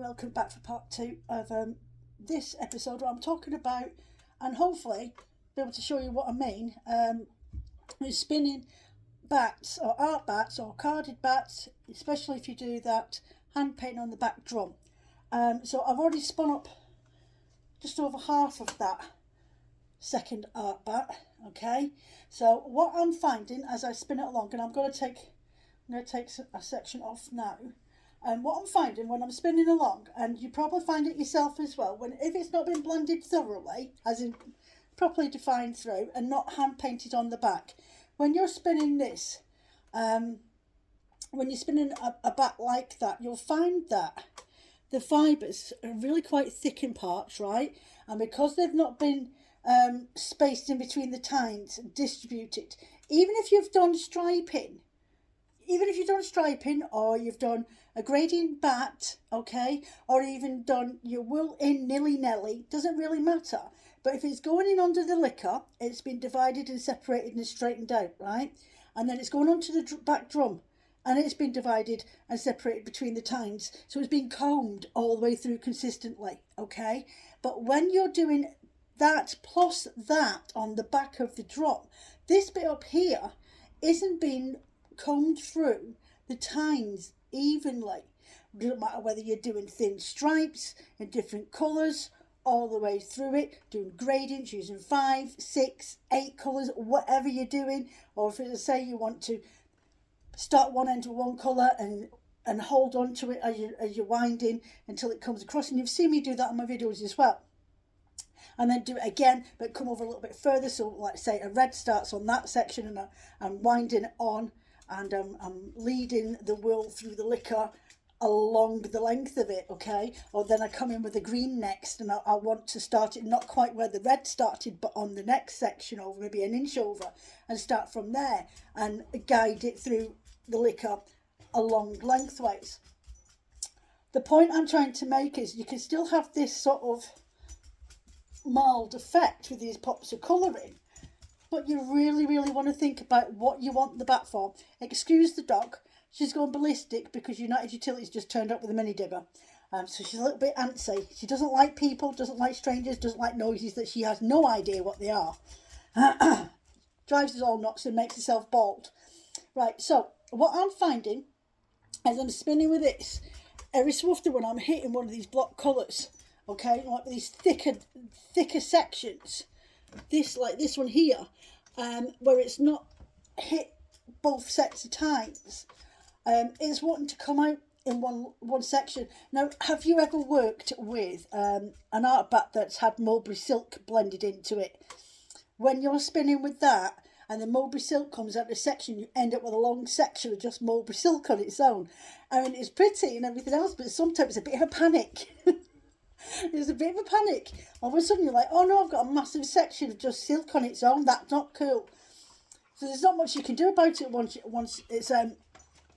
welcome back for part 2 of this episode where I'm talking about, and hopefully be able to show you what I mean, is spinning batts or art batts or carded batts, especially if you do that hand painting on the back drum. So I've already spun up just over half of that second art batt. Okay, so what I'm finding as I spin it along, and I'm going to take a section off now. And what I'm finding when I'm spinning along, and you probably find it yourself as well, if it's not been blended thoroughly, as in properly defined through and not hand painted on the back, when you're spinning this, when you're spinning a batt like that, you'll find that the fibres are really quite thick in parts, right? And because they've not been spaced in between the tines, distributed, even if you've done striping, or you've done a gradient batt, okay, or even done your wool in nilly-nelly, doesn't really matter. But if it's going in under the liquor, it's been divided and separated and straightened out, right? And then it's going onto the back drum, and it's been divided and separated between the tines. So it's been combed all the way through consistently, okay? But when you're doing that plus that on the back of the drum, this bit up here isn't being combed through the tines evenly. It doesn't matter whether you're doing thin stripes in different colours all the way through it, doing gradients using 5, 6, 8 colours, whatever you're doing, or if it's, say, you want to start one end with one colour and hold on to it as you're winding until it comes across. And you've seen me do that on my videos as well. And then do it again, but come over a little bit further. So, like say, a red starts on that section, and I'm winding it on, and I'm leading the wool through the liquor along the length of it, okay? Or then I come in with the green next, and I want to start it not quite where the red started, but on the next section over, maybe an inch over, and start from there and guide it through the liquor along lengthways. The point I'm trying to make is you can still have this sort of mild effect with these pops of colour in, but you really want to think about what you want the batt for. Excuse the dog, she's gone ballistic because United Utilities just turned up with a mini digger, so she's a little bit antsy. She doesn't like people, doesn't like strangers, doesn't like noises that she has no idea what they are. Drives us all nuts and makes herself bald. Right, so what I'm finding as I'm spinning with this, every so often when I'm hitting one of these block colours, okay, like these thicker sections, like this one here, where it's not hit both sets of tines, it's wanting to come out in one section. Now, have you ever worked with an art batt that's had mulberry silk blended into it? When you're spinning with that and the mulberry silk comes out of the section, you end up with a long section of just mulberry silk on its own. I mean, it's pretty and everything else, but sometimes it's a bit of a panic. There's a bit of a panic. All of a sudden you're like, oh no, I've got a massive section of just silk on its own. That's not cool. So there's not much you can do about it once it's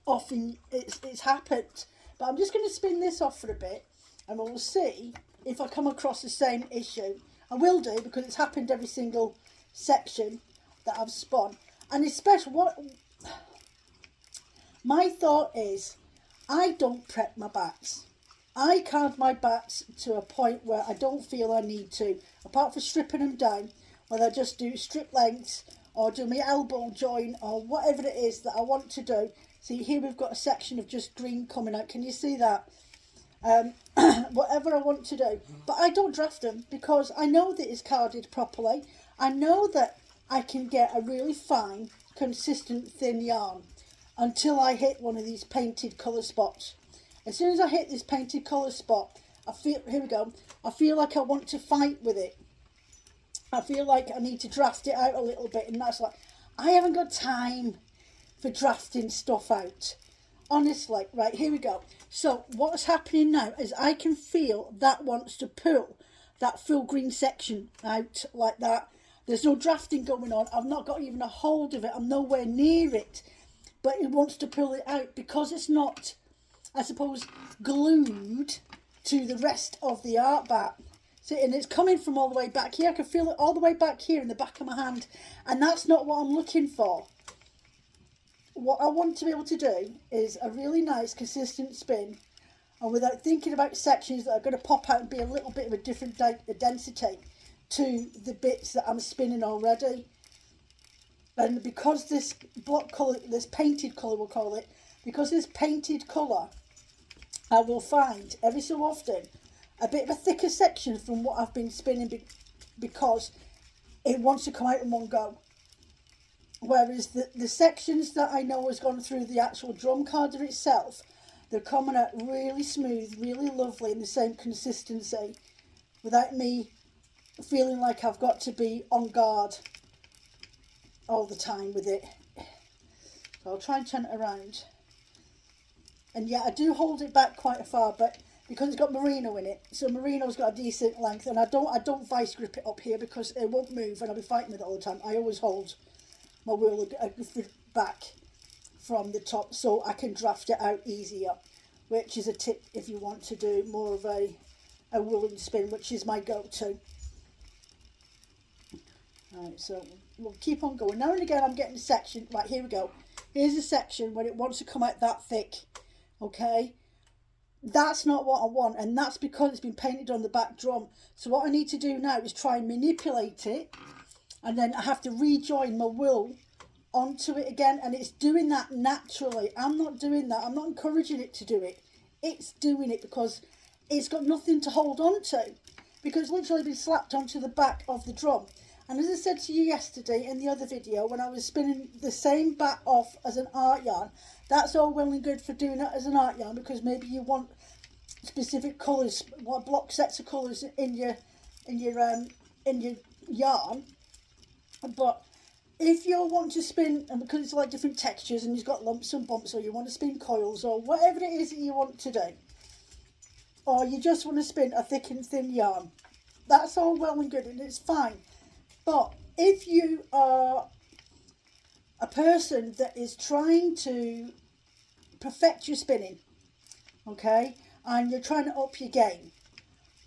off and it's happened. But I'm just going to spin this off for a bit, and we'll see if I come across the same issue. I will do, because it's happened every single section that I've spun. And especially what my thought is, I don't prep my batts. I card my batts to a point where I don't feel I need to, apart from stripping them down, whether I just do strip lengths or do my elbow join or whatever it is that I want to do. See, here we've got a section of just green coming out. Can you see that? Whatever I want to do. But I don't draft them because I know that it's carded properly. I know that I can get a really fine, consistent, thin yarn until I hit one of these painted colour spots. As soon as I hit this painted colour spot, I feel like I want to fight with it. I feel like I need to draft it out a little bit, and that's like, I haven't got time for drafting stuff out. Honestly, right, here we go. So what's happening now is I can feel that wants to pull that full green section out like that. There's no drafting going on. I've not got even a hold of it. I'm nowhere near it. But it wants to pull it out because it's not, I suppose, glued to the rest of the art batt. See, and it's coming from all the way back here. I can feel it all the way back here in the back of my hand. And that's not what I'm looking for. What I want to be able to do is a really nice consistent spin. and without thinking about sections that are going to pop out and be a little bit of a different density to the bits that I'm spinning already. And because this block colour, this painted colour we'll call it, because this painted colour, I will find every so often a bit of a thicker section from what I've been spinning because it wants to come out in one go. Whereas the sections that I know has gone through the actual drum carder itself, they're coming out really smooth, really lovely, in the same consistency, without me feeling like I've got to be on guard all the time with it. So I'll try and turn it around. And yeah, I do hold it back quite far, but because it's got merino in it, so merino's got a decent length, and I don't vice grip it up here because it won't move and I'll be fighting with it all the time. I always hold my wool back from the top so I can draft it out easier, which is a tip if you want to do more of a woolen spin, which is my go-to. Right, so we'll keep on going. Now and again I'm getting a section, right, here we go. Here's a section when it wants to come out that thick, okay? That's not what I want, and that's because it's been painted on the back drum. So what I need to do now is try and manipulate it, and then I have to rejoin my wool onto it again, and it's doing that naturally. I'm not doing that. I'm not encouraging it to do it. It's doing it because it's got nothing to hold on to, because it's literally been slapped onto the back of the drum. And as I said to you yesterday in the other video, when I was spinning the same batt off as an art yarn, that's all well and good for doing it as an art yarn, because maybe you want specific colours, what block sets of colours in your yarn. But if you want to spin, and because it's like different textures and you've got lumps and bumps, or you want to spin coils, or whatever it is that you want to do, or you just want to spin a thick and thin yarn, that's all well and good and it's fine. But if you are a person that is trying to perfect your spinning, okay, and you're trying to up your game,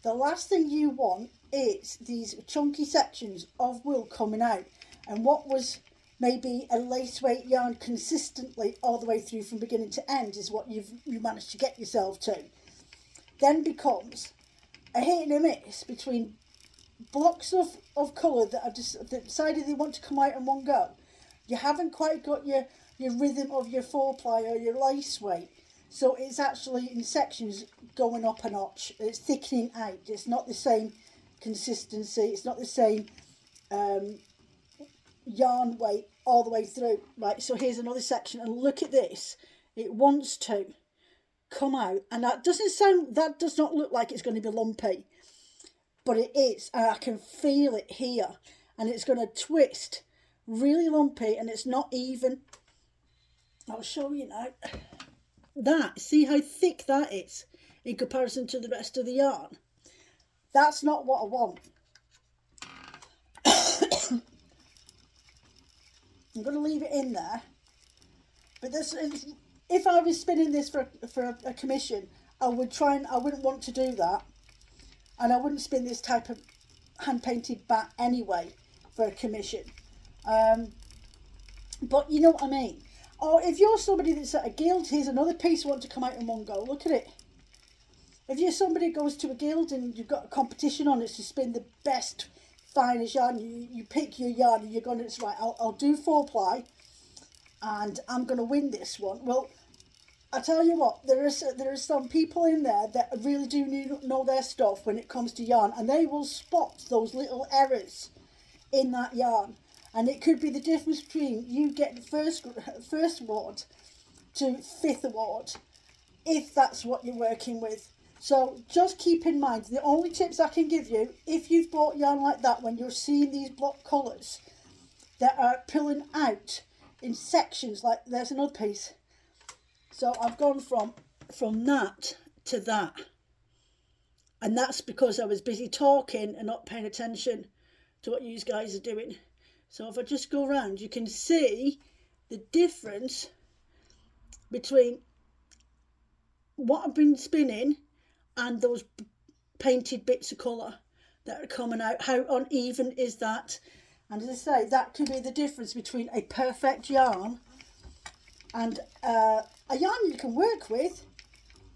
the last thing you want is these chunky sections of wool coming out, and what was maybe a lace weight yarn consistently all the way through from beginning to end is what you managed to get yourself to. Then becomes a hit and a miss between blocks of colour that have decided they want to come out in one go. You haven't quite got your rhythm of your 4-ply or your lace weight, so it's actually in sections going up a notch. It's thickening out. It's not the same consistency. It's not the same yarn weight all the way through. Right, so here's another section, and look at this. It wants to come out, and that does not look like it's going to be lumpy, but it is, and I can feel it here, and it's going to twist really lumpy, and it's not even. I'll show you now. See how thick that is in comparison to the rest of the yarn? That's not what I want. I'm going to leave it in there, but this is, if I was spinning this for a commission, I wouldn't want to do that, and I wouldn't spin this type of hand painted batt anyway for a commission. But you know what I mean. Or if you're somebody that's at a guild, here's another piece you want to come out in one go. Look at it. If you're somebody who goes to a guild and you've got a competition on it to spin the best, finest yarn, you pick your yarn and you're going to, right, I'll do 4-ply and I'm going to win this one. Well, I tell you what, there are some people in there that really do know their stuff when it comes to yarn, and they will spot those little errors in that yarn. And it could be the difference between you getting first award to 5th award, if that's what you're working with. So just keep in mind, the only tips I can give you, if you've bought yarn like that, when you're seeing these block colours that are pulling out in sections, like there's another piece. So I've gone from that to that. And that's because I was busy talking and not paying attention to what you guys are doing. So if I just go around, you can see the difference between what I've been spinning and those painted bits of colour that are coming out. How uneven is that? And as I say, that could be the difference between a perfect yarn and a yarn you can work with,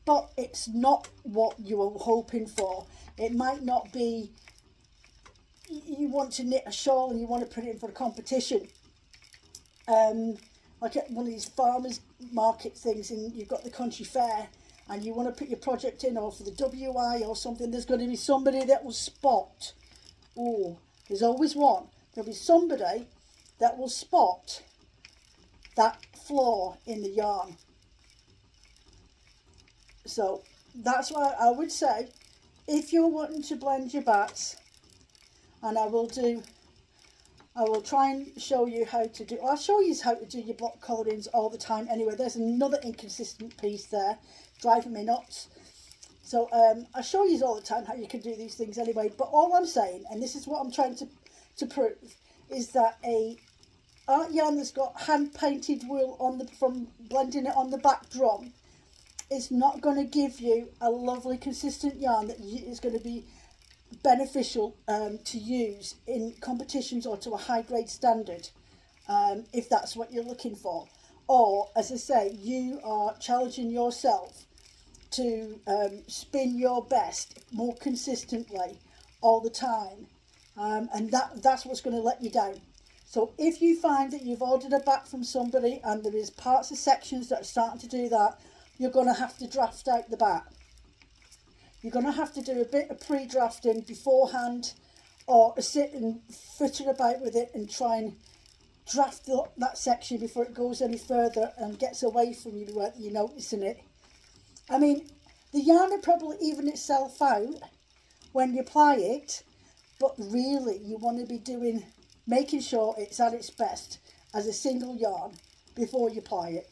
but it's not what you were hoping for. It might not be, you want to knit a shawl and you want to put it in for a competition, like at one of these farmers market things, and you've got the country fair and you want to put your project in, or for the WI or something. There's going to be somebody that will spot, oh, there's always one, there'll be somebody that will spot that flaw in the yarn. So that's why I would say, if you're wanting to blend your batts, and I will try and show you how to do, I'll show you how to do your block colourings all the time anyway. There's another inconsistent piece there driving me nuts. So I show you all the time how you can do these things anyway. But all I'm saying, and this is what I'm trying to prove, is that a art yarn that's got hand painted wool on the, from blending it on the back drum, is not going to give you a lovely consistent yarn that is going to be beneficial to use in competitions or to a high grade standard, if that's what you're looking for. Or, as I say, you are challenging yourself to spin your best more consistently all the time, and that's what's going to let you down. So if you find that you've ordered a batt from somebody and there is parts of sections that are starting to do that, you're going to have to draft out the batt. You're going to have to do a bit of pre-drafting beforehand, or sit and fitter about with it and try and draft that section before it goes any further and gets away from you without you noticing it. I mean, the yarn will probably even itself out when you apply it, but really you want to be making sure it's at its best as a single yarn before you apply it.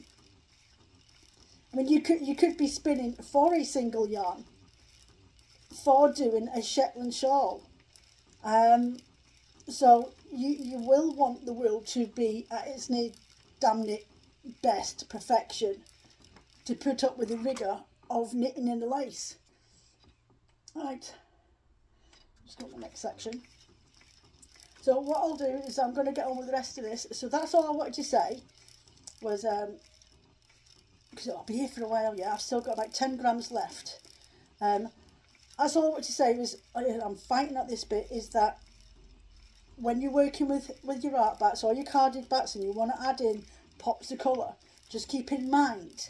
I mean, you could be spinning for a single yarn for doing a Shetland shawl. So you will want the wool to be at its damn it best perfection to put up with the rigour of knitting in the lace. Right, let's go to the next section. So what I'll do is I'm going to get on with the rest of this. So that's all I wanted to say was, because I'll be here for a while, yeah, I've still got about 10 grams left. That's all I wanted to say was, I'm fighting at this bit, is that when you're working with your art batts or your carded batts and you want to add in pops of colour, just keep in mind,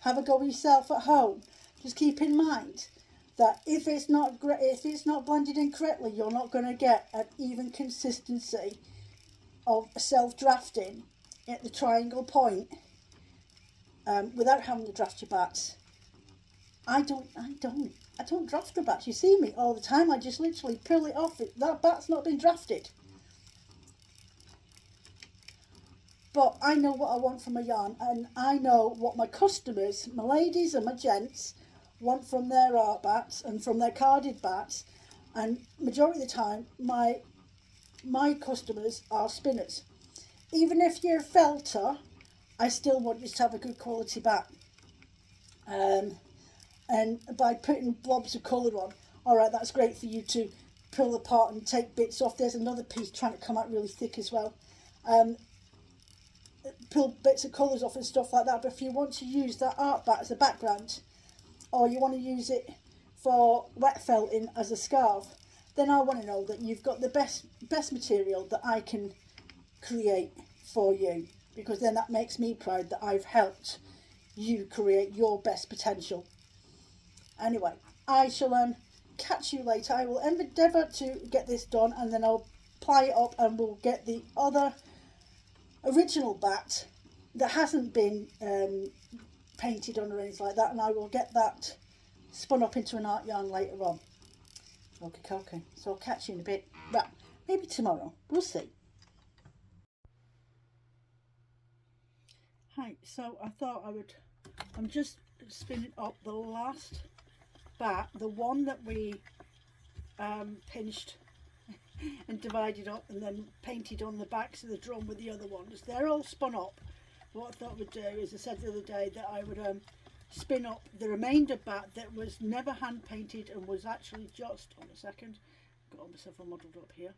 have a go yourself at home, just keep in mind that if it's not blended in correctly, you're not going to get an even consistency of self-drafting at the triangle point without having to draft your batts. I don't draft the batts. You see me all the time. I just literally pull it off. That bat's not been drafted. But I know what I want from a yarn, and I know what my customers, my ladies and my gents, want from their art batts and from their carded batts. And majority of the time, my customers are spinners. Even if you're a felter, I still want you to have a good quality batt. And by putting blobs of colour on, alright, that's great for you to pull apart and take bits off. There's another piece trying to come out really thick as well. Pull bits of colours off and stuff like that. But if you want to use that art batt as a background, or you want to use it for wet felting as a scarf, then I want to know that you've got the best material that I can create for you, because then that makes me proud that I've helped you create your best potential. Anyway, I shall catch you later. I will endeavour to get this done, and then I'll ply it up and we'll get the other original batt that hasn't been painted on or anything like that, and I will get that spun up into an art yarn later on. Okay, so I'll catch you in a bit. Well, maybe tomorrow, we'll see. Hi, so I thought I'm just spinning up the last batt, the one that we pinched and divided up and then painted on the backs of the drum with the other ones. They're all spun up. What I thought I would do is, I said the other day that I would spin up the remainder batt that was never hand painted and was actually just, on a second, got myself all muddled up here,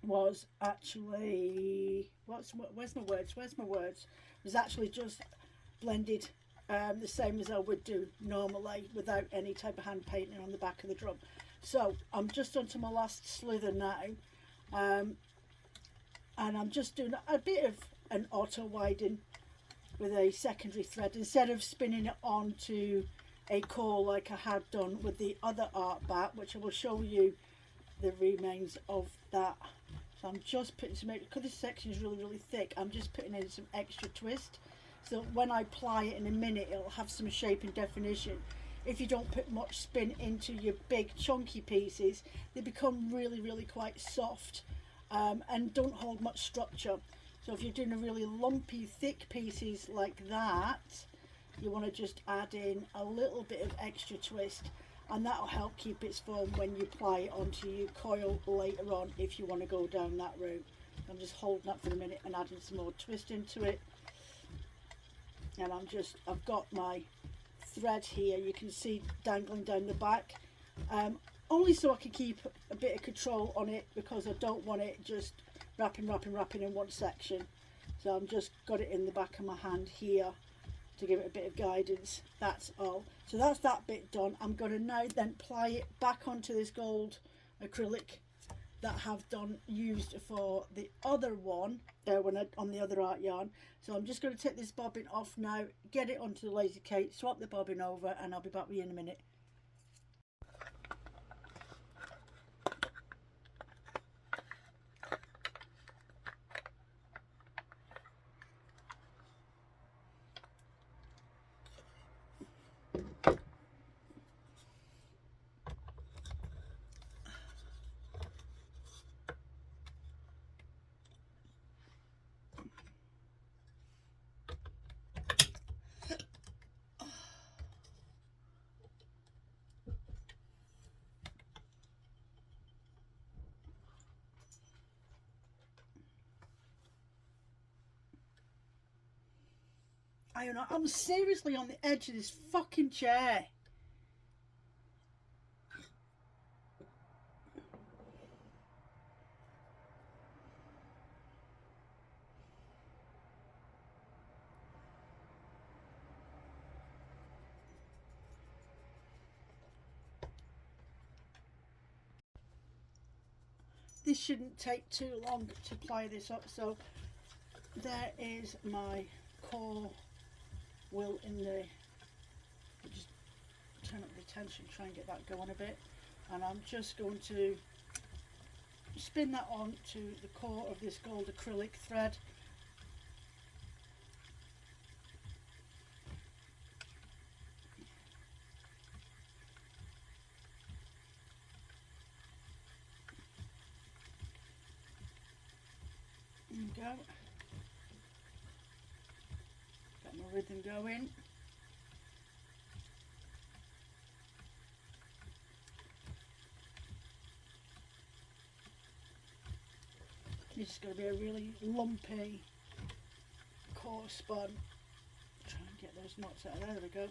was actually, where's my words, was actually just blended the same as I would do normally without any type of hand painting on the back of the drum. So I'm just onto my last slither now, and I'm just doing a bit of an auto winding with a secondary thread instead of spinning it onto a core like I had done with the other art batt, which I will show you the remains of that. So I'm just putting some, because this section is really thick, I'm just putting in some extra twist, so when I ply it in a minute it'll have some shape and definition. If you don't put much spin into your big chunky pieces, they become really quite soft, and don't hold much structure. So if you're doing a really lumpy thick pieces like that, you want to just add in a little bit of extra twist, and that'll help keep its form when you apply it onto your coil later on if you want to go down that route. I'm just holding that for a minute and adding some more twist into it. And I've got my thread here, you can see dangling down the back, only so I can keep a bit of control on it, because I don't want it just wrapping in one section. So I'm just got it in the back of my hand here to give it a bit of guidance. That's all. So that's that bit done. I'm going to now then ply it back onto this gold acrylic that I have used for the other one on the other art yarn. So I'm just going to take this bobbin off now, get it onto the lazy Kate, swap the bobbin over, and I'll be back with you in a minute. I'm seriously on the edge of this fucking chair. This shouldn't take too long to ply this up. So there is my core wool in the, just turn up the tension, try and get that going a bit, and I'm just going to spin that on to the core of this gold acrylic thread. There we go. Got my rhythm going. This is going to be a really lumpy core spun. Try and get those knots out of there. There we go.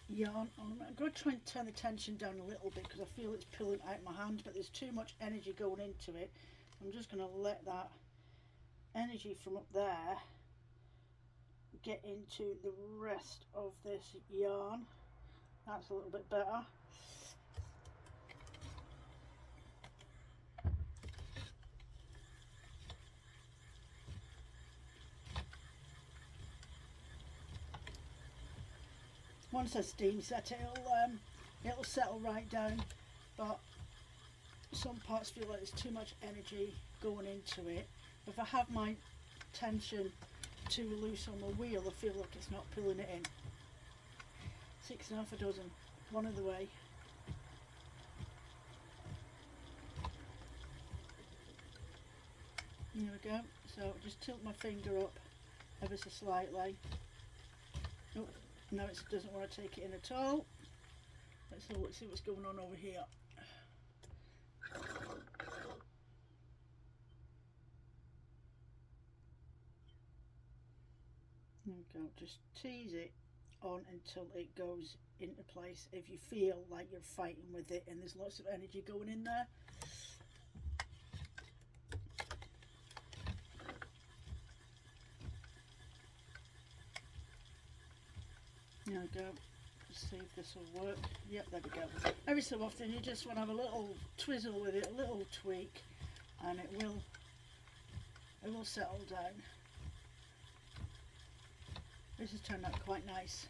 Yarn. I'm going to try and turn the tension down a little bit because I feel it's pulling out my hand, but there's too much energy going into it. I'm just going to let that energy from up there get into the rest of this yarn. That's a little bit better. Once I steam set it, it'll settle right down, but some parts feel like there's too much energy going into it. If I have my tension too loose on the wheel, I feel like it's not pulling it in. 6 1/2 dozen, one of the way. There we go. So just tilt my finger up ever so slightly. Oh, no, it doesn't want to take it in at all. Let's see what's going on over here. There we go. Just tease it on until it goes into place. If you feel like you're fighting with it and there's lots of energy going in there. There we go. Let's see if this will work. Yep, there we go. Every so often you just want to have a little twizzle with it, a little tweak, and it will settle down. This has turned out quite nice,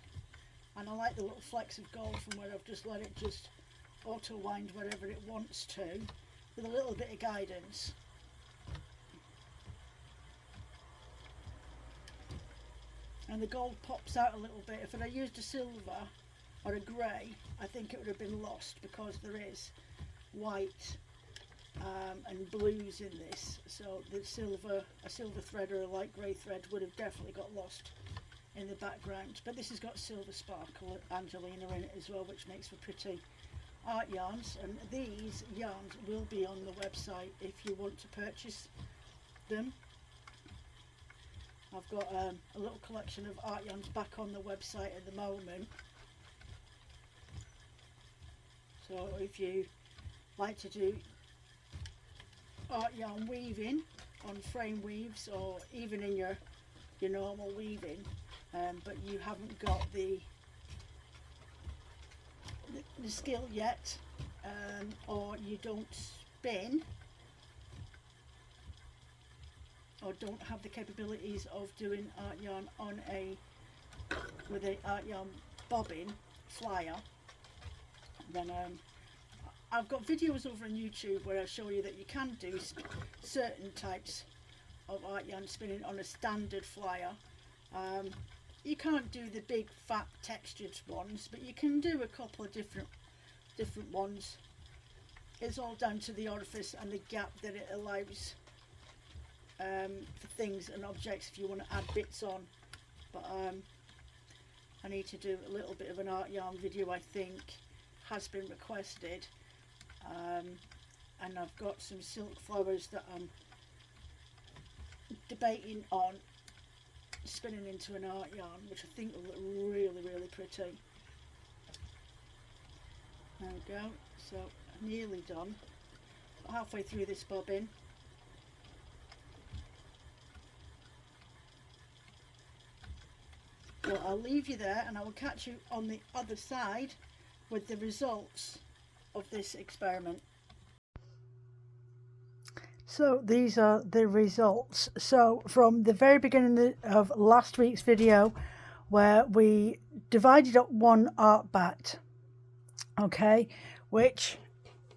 and I like the little flecks of gold from where I've just let it just auto wind wherever it wants to, with a little bit of guidance. And the gold pops out a little bit. If I used a silver or a grey, I think it would have been lost, because there is white and blues in this, so a silver thread or a light grey thread would have definitely got lost in the background. But this has got silver sparkle Angelina in it as well, which makes for pretty art yarns, and these yarns will be on the website if you want to purchase them. I've got a little collection of art yarns back on the website at the moment, so if you like to do art yarn weaving on frame weaves, or even in your normal weaving, but you haven't got the skill yet, or you don't spin, or don't have the capabilities of doing art yarn on with a art yarn bobbin flyer, then I've got videos over on YouTube where I show you that you can do certain types of art yarn spinning on a standard flyer. You can't do the big fat textured ones, but you can do a couple of different ones. It's all down to the orifice and the gap that it allows for things and objects if you want to add bits on. But I need to do a little bit of an art yarn video, I think has been requested, and I've got some silk flowers that I'm debating on spinning into an art yarn, which I think will look really pretty. There we go, so nearly done, halfway through this bobbin. Well, I'll leave you there, and I will catch you on the other side with the results of this experiment. So these are the results. So from the very beginning of last week's video, where we divided up one art batt, okay, which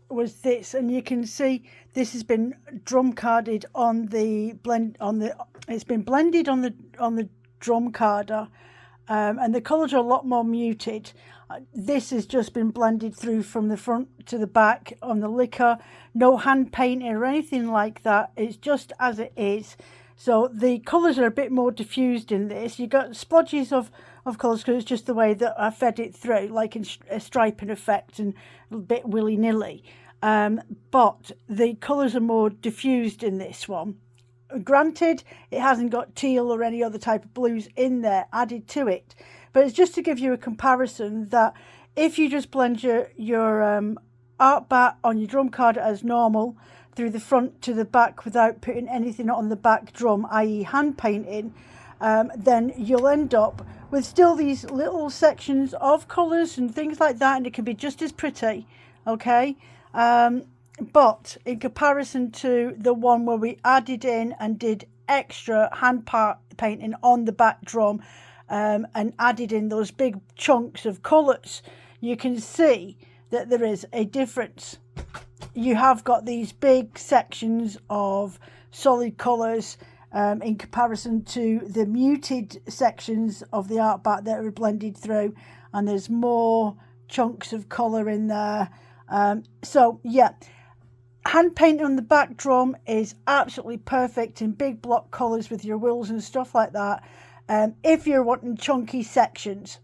was this, and you can see this has been drum carded on the it's been blended on the drum carder, and the colours are a lot more muted. This has just been blended through from the front to the back on the liquor, no hand painting or anything like that. It's just as it is. So the colours are a bit more diffused in this. You got splodges of colours because it's just the way that I fed it through, like in a striping effect and a bit willy-nilly. But the colours are more diffused in this one. Granted, it hasn't got teal or any other type of blues in there added to it, but it's just to give you a comparison that if you just blend your art batt on your drum card as normal through the front to the back without putting anything on the back drum, i.e. hand painting, then you'll end up with still these little sections of colours and things like that, and it can be just as pretty, okay? But in comparison to the one where we added in and did extra hand painting on the back drum, and added in those big chunks of colours, you can see that there is a difference. You have got these big sections of solid colours in comparison to the muted sections of the art batt that are blended through, and there's more chunks of colour in there. So yeah, hand painting on the back drum is absolutely perfect in big block colours with your wools and stuff like that. If you're wanting chunky sections,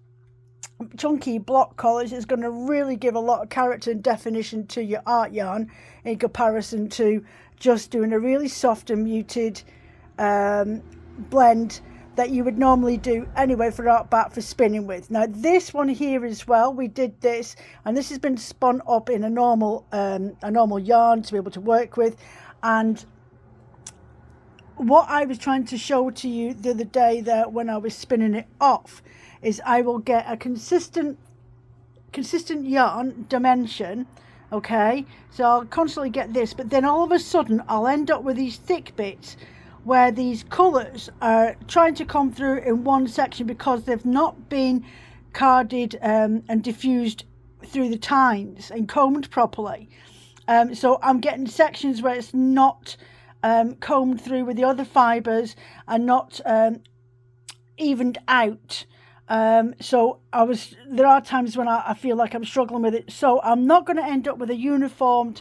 chunky block colours is going to really give a lot of character and definition to your art yarn in comparison to just doing a really soft and muted blend that you would normally do anyway for art batt for spinning with. Now this one here as well, we did this, and this has been spun up in a normal yarn to be able to work with, and what I was trying to show to you the other day there when I was spinning it off is I will get a consistent yarn dimension. Okay, so I'll constantly get this, but then all of a sudden I'll end up with these thick bits where these colours are trying to come through in one section because they've not been carded and diffused through the tines and combed properly. So I'm getting sections where it's not combed through with the other fibres and not evened out. So there are times when I feel like I'm struggling with it. So I'm not going to end up with a uniform,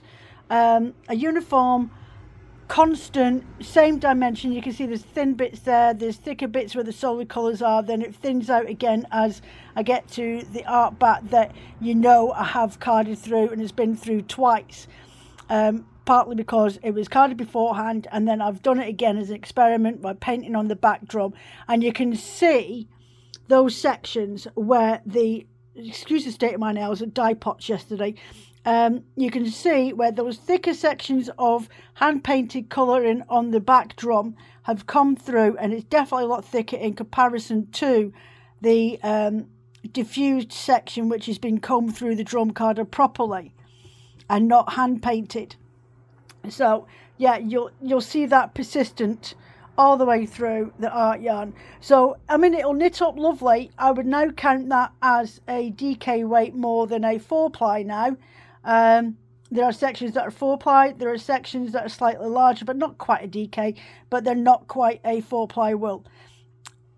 constant, same dimension. You can see there's thin bits there, there's thicker bits where the solid colours are, then it thins out again as I get to the art batt that I have carded through and has been through twice. Partly because it was carded beforehand, and then I've done it again as an experiment by painting on the back drum, and you can see those sections where excuse the state of my nails, at dye pots yesterday. You can see where those thicker sections of hand painted colouring on the back drum have come through, and it's definitely a lot thicker in comparison to the diffused section which has been combed through the drum carded properly and not hand painted. So yeah, you'll see that persistent all the way through the art yarn. So I mean, it'll knit up lovely. I would now count that as a DK weight more than a 4-ply now. There are sections that are 4-ply, there are sections that are slightly larger but not quite a DK, but they're not quite a 4-ply wool.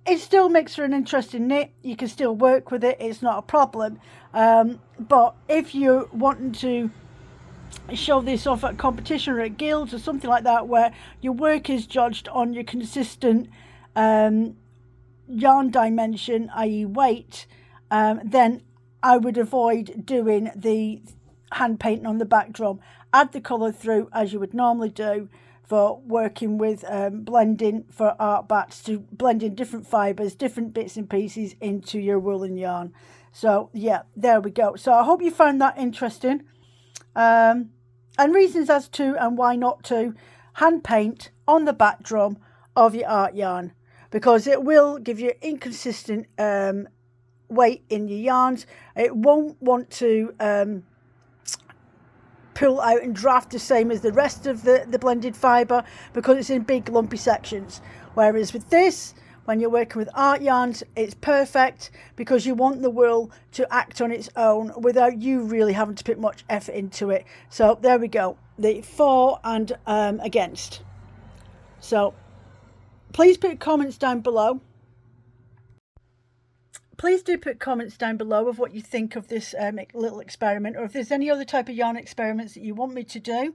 It still makes for an interesting knit. You can still work with it, it's not a problem. But if you're wanting to show this off at competition or at guilds or something like that, where your work is judged on your consistent yarn dimension, i.e. weight, then I would avoid doing the hand painting on the back drum. Add the colour through as you would normally do for working with blending for art batts, to blend in different fibres, different bits and pieces into your woolen yarn. So yeah, there we go. So I hope you found that interesting. And reasons as to and why not to hand paint on the back drum of your art yarn, because it will give you inconsistent weight in your yarns. It won't want to pull out and draft the same as the rest of the blended fibre because it's in big lumpy sections, whereas with this, when you're working with art yarns, it's perfect because you want the wool to act on its own without you really having to put much effort into it. So there we go, the for and against. So please put comments down below. Please do put comments down below of what you think of this little experiment, or if there's any other type of yarn experiments that you want me to do.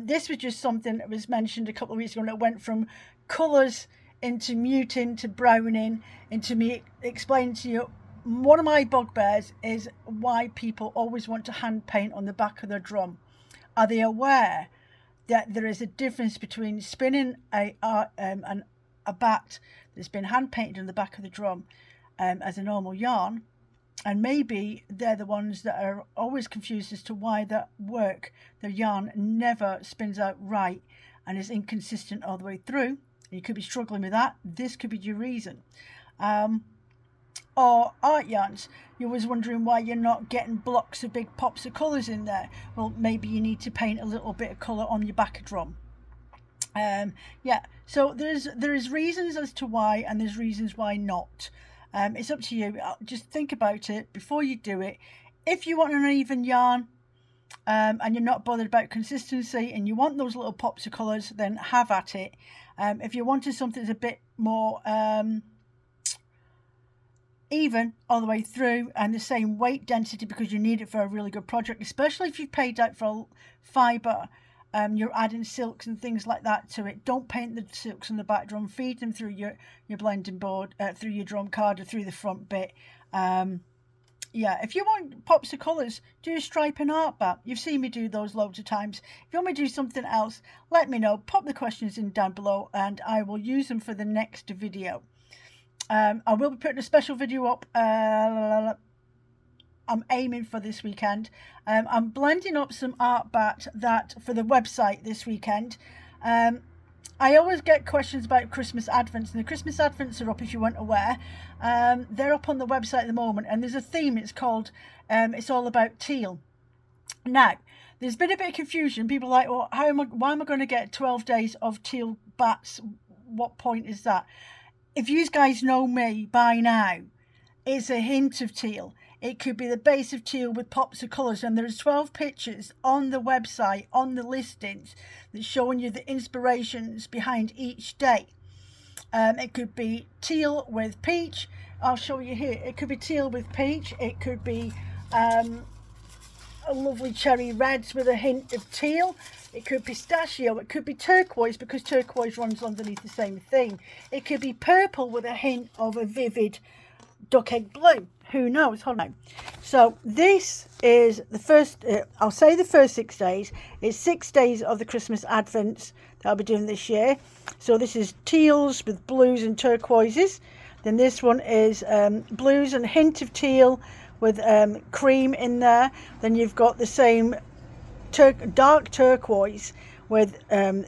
This was just something that was mentioned a couple of weeks ago, and it went from colours into muting to browning, into me explaining to you one of my bugbears is why people always want to hand paint on the back of their drum. Are they aware that there is a difference between spinning a batt that's been hand painted on the back of the drum as a normal yarn, and maybe they're the ones that are always confused as to why their yarn never spins out right and is inconsistent all the way through. You could be struggling with that. This could be your reason. Or art yarns, you're always wondering why you're not getting blocks of big pops of colours in there. Well, maybe you need to paint a little bit of colour on your back drum. Yeah, so there's reasons as to why, and there's reasons why not. It's up to you. Just think about it before you do it. If you want an even yarn and you're not bothered about consistency and you want those little pops of colours, then have at it. If you wanted something that's a bit more even all the way through and the same weight density because you need it for a really good project, especially if you've paid out for fibre, you're adding silks and things like that to it, don't paint the silks on the back drum. Feed them through your blending board, through your drum card or through the front bit. Yeah, if you want pops of colours, do a stripe and art batt. You've seen me do those loads of times. If you want me to do something else, let me know. Pop the questions in down below and I will use them for the next video. I will be putting a special video up. I'm aiming for this weekend. I'm blending up some art batt that for the website this weekend. I always get questions about Christmas Advents, and the Christmas Advents are up, if you weren't aware. They're up on the website at the moment, and there's a theme. It's called, it's all about teal. Now, there's been a bit of confusion. People are like, well, why am I going to get 12 days of teal batts? What point is that? If you guys know me by now, it's a hint of teal. It could be the base of teal with pops of colours, and there's 12 pictures on the website, on the listings, that's showing you the inspirations behind each day. It could be teal with peach. I'll show you here. It could be teal with peach. It could be a lovely cherry reds with a hint of teal. It could be pistachio. It could be turquoise, because turquoise runs underneath the same thing. It could be purple with a hint of a vivid duck egg blue. Who knows? Hold on. So this is the first, I'll say the first 6 days. It's 6 days of the Christmas Advents that I'll be doing this year. So this is teals with blues and turquoises. Then this one is blues and a hint of teal with cream in there. Then you've got the same dark turquoise with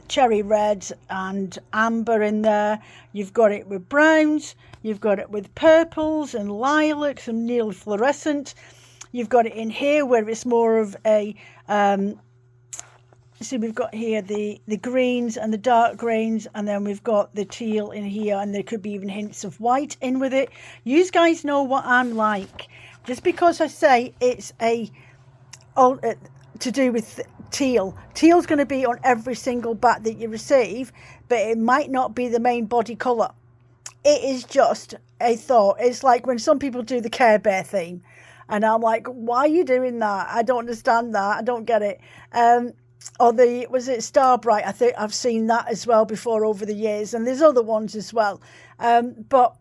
cherry reds and amber in there. You've got it with browns. You've got it with purples and lilacs and nearly fluorescent. You've got it in here where it's more of a so we've got here the greens and the dark greens, and then we've got the teal in here, and there could be even hints of white in with it. You guys know what I'm like. Just because I say it's to do with teal's going to be on every single batt that you receive, but it might not be the main body colour. It is just a thought. It's like when some people do the Care Bear theme, and I'm like, why are you doing that? I don't understand that. I don't get it. Or was it Starbright? I think I've seen that as well before over the years, and there's other ones as well. But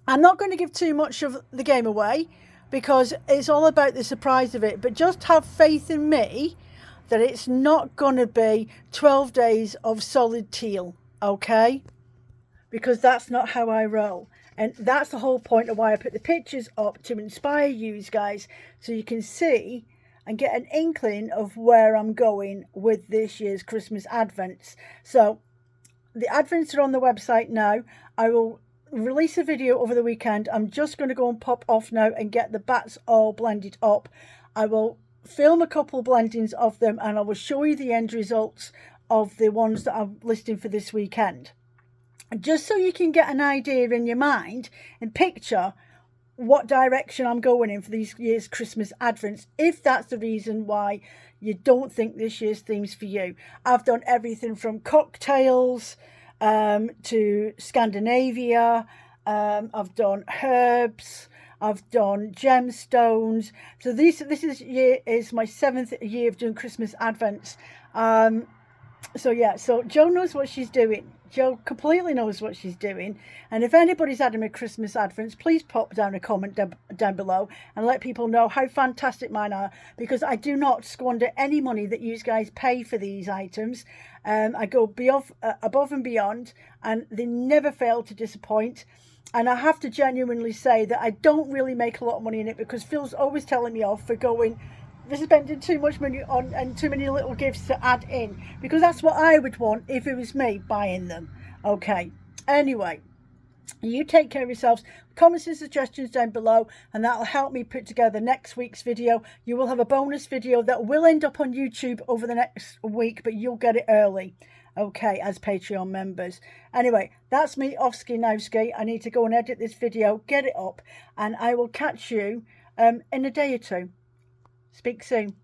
I'm not going to give too much of the game away, because it's all about the surprise of it. But just have faith in me that it's not going to be 12 days of solid teal, okay? Because that's not how I roll. And that's the whole point of why I put the pictures up, to inspire you guys, so you can see and get an inkling of where I'm going with this year's Christmas Advents. So the Advents are on the website now. I will release a video over the weekend. I'm just going to go and pop off now and get the batts all blended up. I will film a couple of blendings of them, and I will show you the end results of the ones that I'm listing for this weekend. Just so you can get an idea in your mind and picture what direction I'm going in for these year's Christmas Advents, if that's the reason why you don't think this year's theme's for you. I've done everything from cocktails to Scandinavia. I've done herbs. I've done gemstones. So this is my 7th year of doing Christmas Advents. So yeah, so Jo knows what she's doing. Jo completely knows what she's doing. And if anybody's had a Christmas Advents, please pop down a comment down below and let people know how fantastic mine are, because I do not squander any money that you guys pay for these items. I go above and beyond, and they never fail to disappoint. And I have to genuinely say that I don't really make a lot of money in it, because Phil's always telling me off for going, they're spending too much money on and too many little gifts to add in, because that's what I would want if it was me buying them. Okay, anyway, you take care of yourselves. Comments and suggestions down below, and that'll help me put together next week's video. You will have a bonus video that will end up on YouTube over the next week, but you'll get it early, okay, as Patreon members. Anyway, that's me off ski now ski. I need to go and edit this video, get it up, and I will catch you in a day or two. Speak soon.